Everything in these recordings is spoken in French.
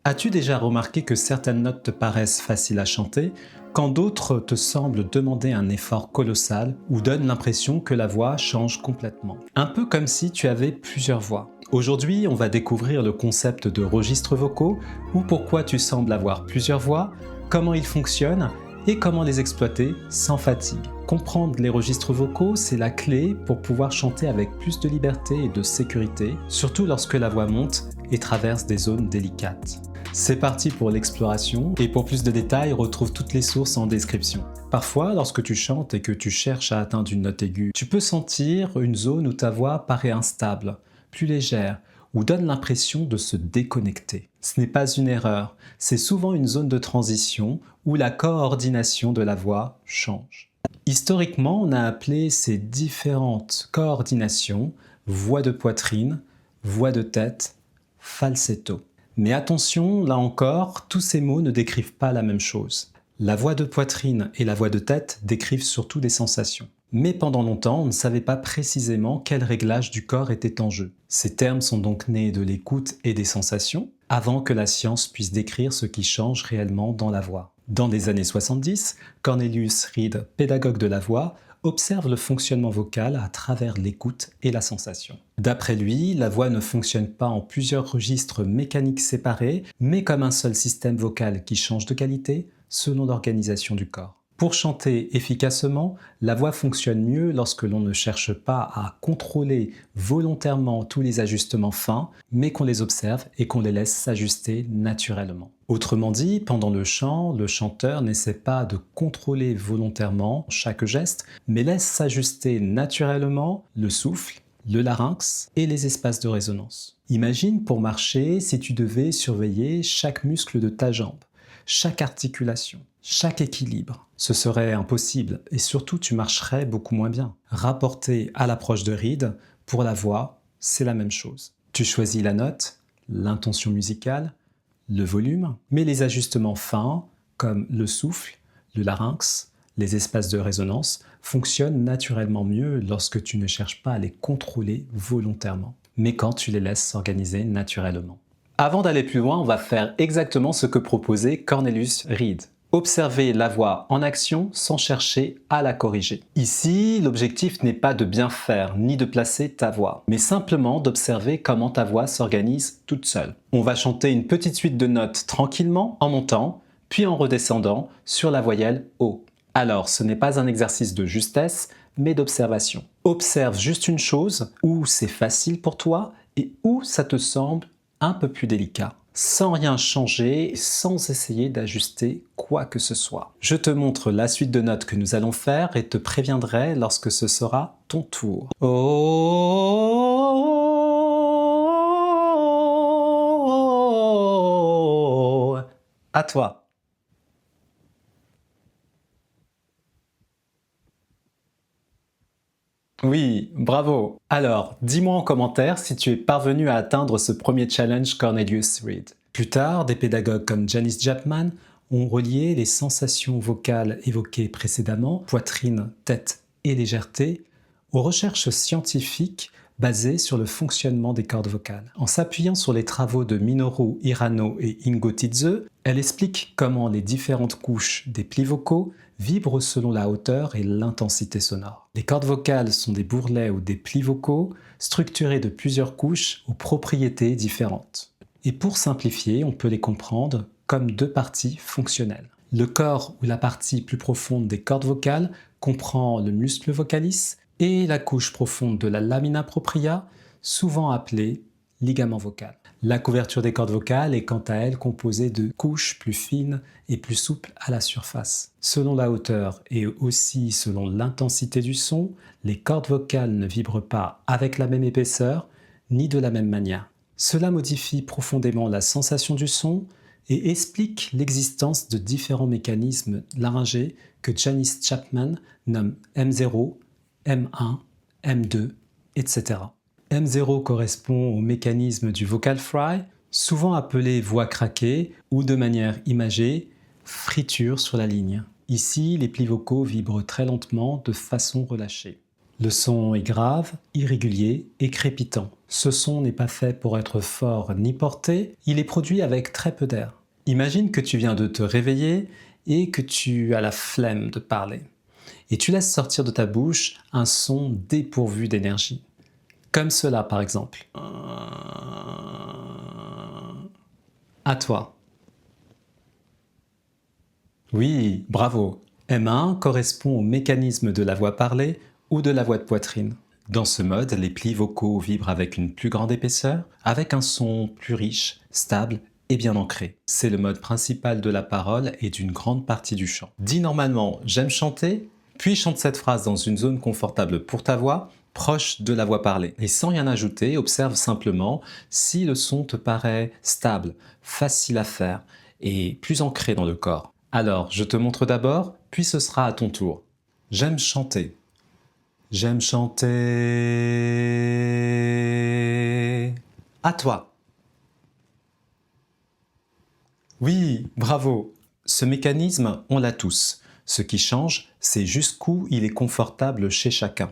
As-tu déjà remarqué que certaines notes te paraissent faciles à chanter, quand d'autres te semblent demander un effort colossal ou donnent l'impression que la voix change complètement? Un peu comme si tu avais plusieurs voix. Aujourd'hui, on va découvrir le concept de registres vocaux, ou pourquoi tu sembles avoir plusieurs voix, comment ils fonctionnent et comment les exploiter sans fatigue. Comprendre les registres vocaux, c'est la clé pour pouvoir chanter avec plus de liberté et de sécurité, surtout lorsque la voix monte et traverse des zones délicates. C'est parti pour l'exploration, et pour plus de détails, retrouve toutes les sources en description. Parfois, lorsque tu chantes et que tu cherches à atteindre une note aiguë, tu peux sentir une zone où ta voix paraît instable, plus légère, ou donne l'impression de se déconnecter. Ce n'est pas une erreur, c'est souvent une zone de transition où la coordination de la voix change. Historiquement, on a appelé ces différentes coordinations voix de poitrine, voix de tête, falsetto. Mais attention, là encore, tous ces mots ne décrivent pas la même chose. La voix de poitrine et la voix de tête décrivent surtout des sensations. Mais pendant longtemps, on ne savait pas précisément quel réglage du corps était en jeu. Ces termes sont donc nés de l'écoute et des sensations, avant que la science puisse décrire ce qui change réellement dans la voix. Dans les années 70, Cornelius Reed, pédagogue de la voix, observe le fonctionnement vocal à travers l'écoute et la sensation. D'après lui, la voix ne fonctionne pas en plusieurs registres mécaniques séparés, mais comme un seul système vocal qui change de qualité selon l'organisation du corps. Pour chanter efficacement, la voix fonctionne mieux lorsque l'on ne cherche pas à contrôler volontairement tous les ajustements fins, mais qu'on les observe et qu'on les laisse s'ajuster naturellement. Autrement dit, pendant le chant, le chanteur n'essaie pas de contrôler volontairement chaque geste, mais laisse s'ajuster naturellement le souffle, le larynx et les espaces de résonance. Imagine pour marcher si tu devais surveiller chaque muscle de ta jambe, chaque articulation, chaque équilibre. Ce serait impossible et surtout tu marcherais beaucoup moins bien. Rapporté à l'approche de Reed, pour la voix, c'est la même chose. Tu choisis la note, l'intention musicale, le volume, mais les ajustements fins, comme le souffle, le larynx, les espaces de résonance, fonctionnent naturellement mieux lorsque tu ne cherches pas à les contrôler volontairement, mais quand tu les laisses s'organiser naturellement. Avant d'aller plus loin, on va faire exactement ce que proposait Cornelius Reed. Observer la voix en action sans chercher à la corriger. Ici, l'objectif n'est pas de bien faire ni de placer ta voix, mais simplement d'observer comment ta voix s'organise toute seule. On va chanter une petite suite de notes tranquillement en montant, puis en redescendant sur la voyelle O. Alors, ce n'est pas un exercice de justesse, mais d'observation. Observe juste une chose, où c'est facile pour toi et où ça te semble un peu plus délicat, sans rien changer, sans essayer d'ajuster quoi que ce soit. Je te montre la suite de notes que nous allons faire et te préviendrai lorsque ce sera ton tour. Oh, à toi. Oui, bravo! Alors, dis-moi en commentaire si tu es parvenu à atteindre ce premier challenge Cornelius Reed. Plus tard, des pédagogues comme Janis Joplin ont relié les sensations vocales évoquées précédemment, poitrine, tête et légèreté, aux recherches scientifiques basées sur le fonctionnement des cordes vocales. En s'appuyant sur les travaux de Minoru Hirano et Ingo Titze, elle explique comment les différentes couches des plis vocaux vibrent selon la hauteur et l'intensité sonore. Les cordes vocales sont des bourrelets ou des plis vocaux structurés de plusieurs couches aux propriétés différentes. Et pour simplifier, on peut les comprendre comme deux parties fonctionnelles. Le corps ou la partie plus profonde des cordes vocales comprend le muscle vocalis et la couche profonde de la lamina propria, souvent appelée ligament vocal. La couverture des cordes vocales est quant à elle composée de couches plus fines et plus souples à la surface. Selon la hauteur et aussi selon l'intensité du son, les cordes vocales ne vibrent pas avec la même épaisseur ni de la même manière. Cela modifie profondément la sensation du son et explique l'existence de différents mécanismes laryngés que Janis Joplin nomme M0, M1, M2, etc. M0 correspond au mécanisme du vocal fry, souvent appelé voix craquée ou de manière imagée, friture sur la ligne. Ici, les plis vocaux vibrent très lentement de façon relâchée. Le son est grave, irrégulier et crépitant. Ce son n'est pas fait pour être fort ni porté, il est produit avec très peu d'air. Imagine que tu viens de te réveiller et que tu as la flemme de parler. Et tu laisses sortir de ta bouche un son dépourvu d'énergie. Comme cela par exemple. À toi. Oui, bravo. M1 correspond au mécanisme de la voix parlée ou de la voix de poitrine. Dans ce mode, les plis vocaux vibrent avec une plus grande épaisseur, avec un son plus riche, stable et bien ancré. C'est le mode principal de la parole et d'une grande partie du chant. Dis normalement « j'aime chanter », puis chante cette phrase dans une zone confortable pour ta voix, proche de la voix parlée. Et sans rien ajouter, observe simplement si le son te paraît stable, facile à faire et plus ancré dans le corps. Alors, je te montre d'abord, puis ce sera à ton tour. J'aime chanter. J'aime chanter. À toi. Oui, bravo. Ce mécanisme, on l'a tous. Ce qui change, c'est jusqu'où il est confortable chez chacun.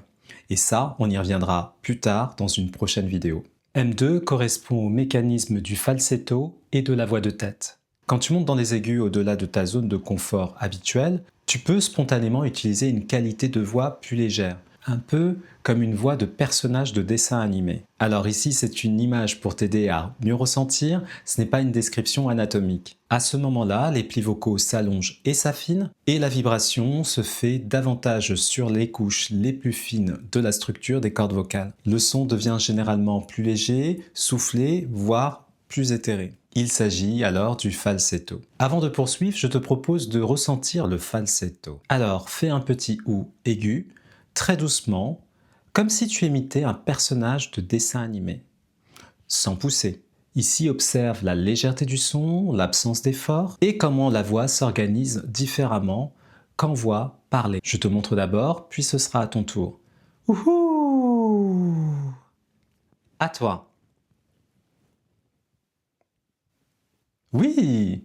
Et ça, on y reviendra plus tard dans une prochaine vidéo. M2 correspond au mécanisme du falsetto et de la voix de tête. Quand tu montes dans les aigus au-delà de ta zone de confort habituelle, tu peux spontanément utiliser une qualité de voix plus légère, un peu comme une voix de personnage de dessin animé. Alors ici, c'est une image pour t'aider à mieux ressentir, ce n'est pas une description anatomique. À ce moment-là, les plis vocaux s'allongent et s'affinent, et la vibration se fait davantage sur les couches les plus fines de la structure des cordes vocales. Le son devient généralement plus léger, soufflé, voire plus éthéré. Il s'agit alors du falsetto. Avant de poursuivre, je te propose de ressentir le falsetto. Alors, fais un petit « ou » aigu, très doucement, comme si tu imitais un personnage de dessin animé, sans pousser. Ici, observe la légèreté du son, l'absence d'effort et comment la voix s'organise différemment qu'en voix parlée. Je te montre d'abord, puis ce sera à ton tour. Ouhou! À toi. Oui!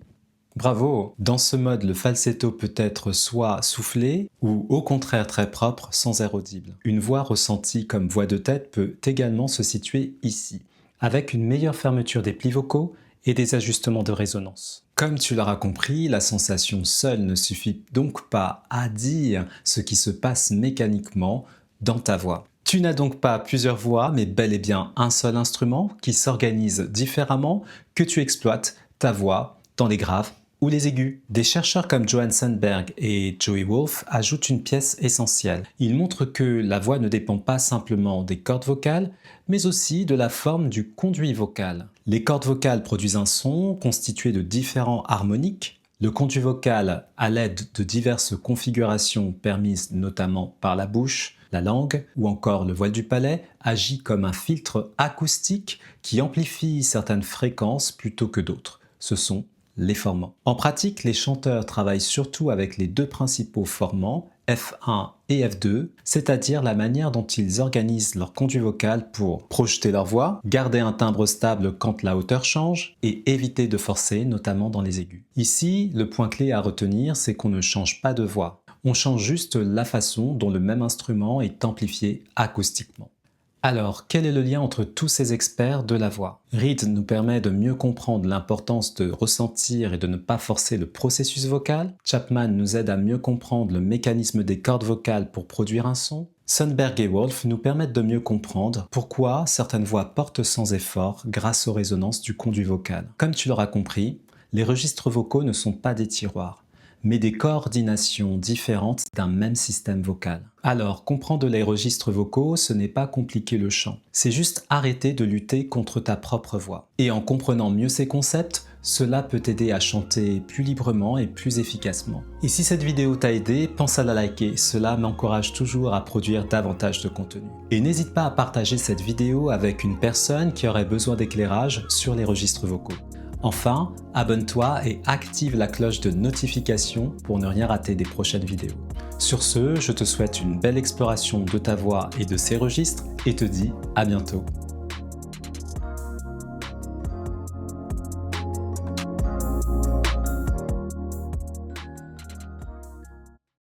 Bravo! Dans ce mode, le falsetto peut être soit soufflé ou au contraire très propre, sans air audible. Une voix ressentie comme voix de tête peut également se situer ici, avec une meilleure fermeture des plis vocaux et des ajustements de résonance. Comme tu l'auras compris, la sensation seule ne suffit donc pas à dire ce qui se passe mécaniquement dans ta voix. Tu n'as donc pas plusieurs voix, mais bel et bien un seul instrument qui s'organise différemment, que tu exploites ta voix dans les graves ou les aigus. Des chercheurs comme Johan Sandberg et Joey Wolf ajoutent une pièce essentielle. Ils montrent que la voix ne dépend pas simplement des cordes vocales, mais aussi de la forme du conduit vocal. Les cordes vocales produisent un son constitué de différents harmoniques. Le conduit vocal, à l'aide de diverses configurations permises notamment par la bouche, la langue ou encore le voile du palais, agit comme un filtre acoustique qui amplifie certaines fréquences plutôt que d'autres. Ce sont les formants. En pratique, les chanteurs travaillent surtout avec les deux principaux formants, F1 et F2, c'est-à-dire la manière dont ils organisent leur conduit vocal pour projeter leur voix, garder un timbre stable quand la hauteur change et éviter de forcer, notamment dans les aigus. Ici, le point clé à retenir, c'est qu'on ne change pas de voix. On change juste la façon dont le même instrument est amplifié acoustiquement. Alors, quel est le lien entre tous ces experts de la voix? Reed nous permet de mieux comprendre l'importance de ressentir et de ne pas forcer le processus vocal. Chapman nous aide à mieux comprendre le mécanisme des cordes vocales pour produire un son. Sandberg et Wolf nous permettent de mieux comprendre pourquoi certaines voix portent sans effort grâce aux résonances du conduit vocal. Comme tu l'auras compris, les registres vocaux ne sont pas des tiroirs, mais des coordinations différentes d'un même système vocal. Alors, comprendre les registres vocaux, ce n'est pas compliquer le chant. C'est juste arrêter de lutter contre ta propre voix. Et en comprenant mieux ces concepts, cela peut t'aider à chanter plus librement et plus efficacement. Et si cette vidéo t'a aidé, pense à la liker, cela m'encourage toujours à produire davantage de contenu. Et n'hésite pas à partager cette vidéo avec une personne qui aurait besoin d'éclairage sur les registres vocaux. Enfin, abonne-toi et active la cloche de notification pour ne rien rater des prochaines vidéos. Sur ce, je te souhaite une belle exploration de ta voix et de ses registres et te dis à bientôt.